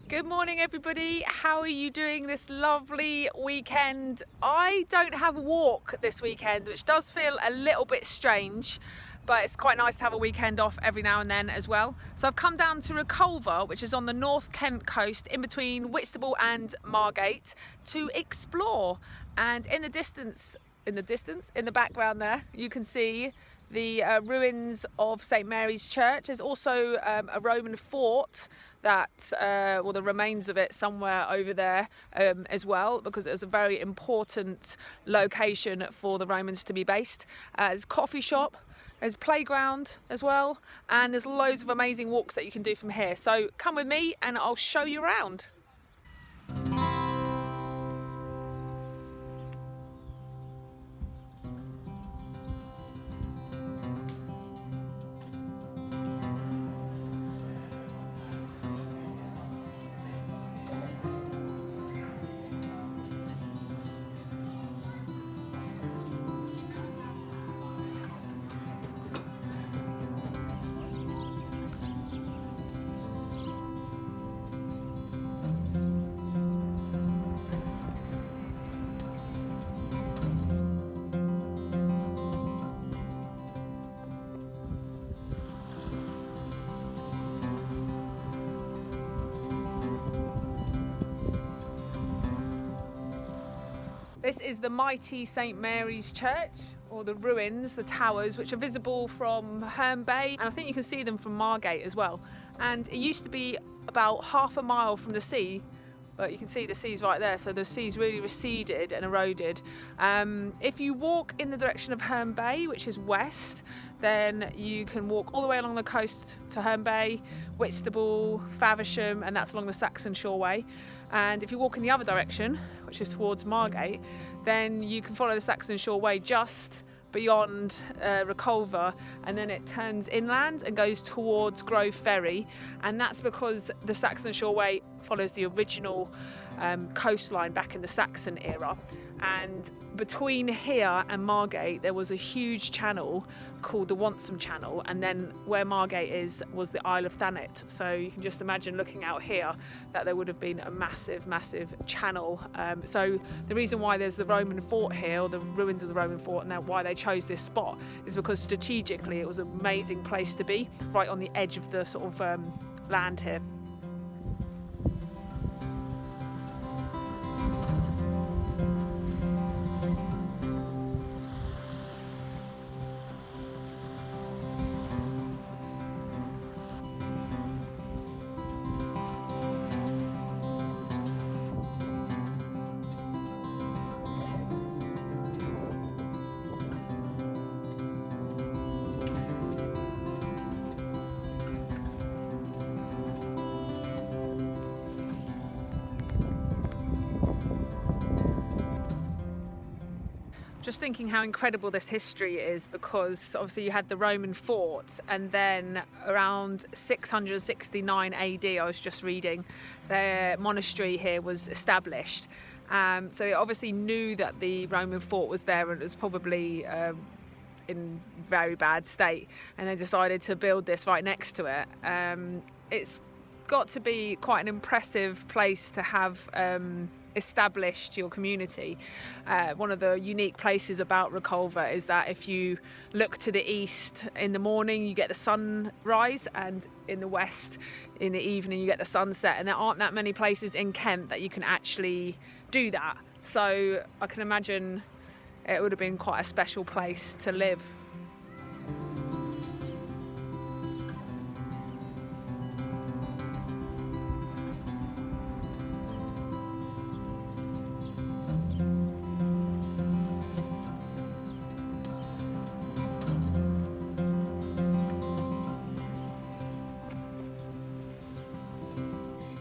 Good morning, everybody. How are you doing this lovely weekend? I don't have a walk this weekend, which does feel a little bit strange, but it's quite nice to have a weekend off every now and then as well. So I've come down to Reculver, which is on the North Kent coast in between Whitstable and Margate, to explore. And in the background there, you can see the ruins of St.Mary's church. There's also a Roman fort that, the remains of it somewhere over there as well, because it was a very important location for the Romans to be based. There's a coffee shop, there's a playground as well, and there's loads of amazing walks that you can do from here. So come with me and I'll show you around. This is the mighty St. Mary's church, or the ruins, the towers, which are visible from Herne Bay, and I think you can see them from Margate as well. And it used to be about half a mile from the sea, but you can see the sea's right there, so the sea's really receded and eroded. If you walk in the direction of Herne Bay, which is west, then you can walk all the way along the coast to Herne Bay, Whitstable, Faversham, and that's along the Saxon Shoreway. And if you walk in the other direction, which is towards Margate, then you can follow the Saxon Shoreway just beyond Reculver, and then it turns inland and goes towards Grove Ferry, and that's because the Saxon Shoreway follows the original coastline back in the Saxon era. And between here and Margate there was a huge channel called the Wantsum Channel, and then where Margate is was the Isle of Thanet. So you can just imagine looking out here that there would have been a massive channel. So the reason why there's the Roman fort here, or the ruins of the Roman fort, and why they chose this spot is because strategically it was an amazing place to be, right on the edge of the sort of land here. Just thinking how incredible this history is, because obviously you had the Roman fort, and then around 669 AD, I was just reading, their monastery here was established. So they obviously knew that the Roman fort was there, and it was probably in very bad state, and they decided to build this right next to it. It's got to be quite an impressive place to have established your community. One of the unique places about Reculver is that if you look to the east in the morning you get the sunrise, and in the west in the evening you get the sunset, and there aren't that many places in Kent that you can actually do that. So I can imagine it would have been quite a special place to live.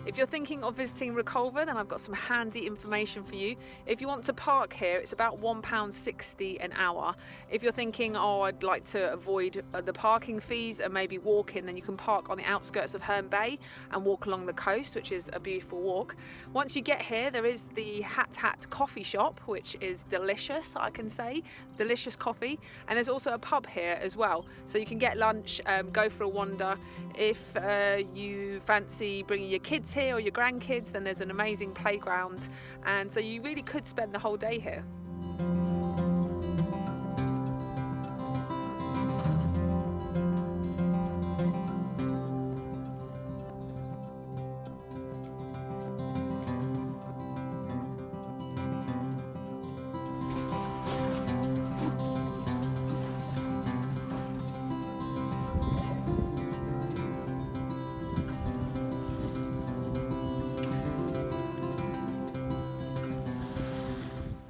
If you're thinking of visiting Reculver, then I've got some handy information for you. If you want to park here, it's about £1.60 an hour. If you're thinking, oh, I'd like to avoid the parking fees and maybe walk in, then you can park on the outskirts of Herne Bay and walk along the coast, which is a beautiful walk. Once you get here, there is the HatHats coffee shop, which is delicious, I can say. Delicious coffee. And there's also a pub here as well. So you can get lunch, go for a wander. If you fancy bringing your kids here, here or your grandkids, then there's an amazing playground, and so you really could spend the whole day here.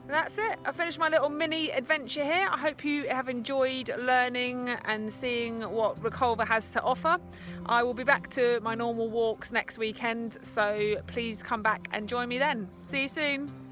That's it. I finished my little mini adventure here. I hope you have enjoyed learning and seeing what Reculver has to offer. I will be back to my normal walks next weekend, so please come back and join me then. See you soon.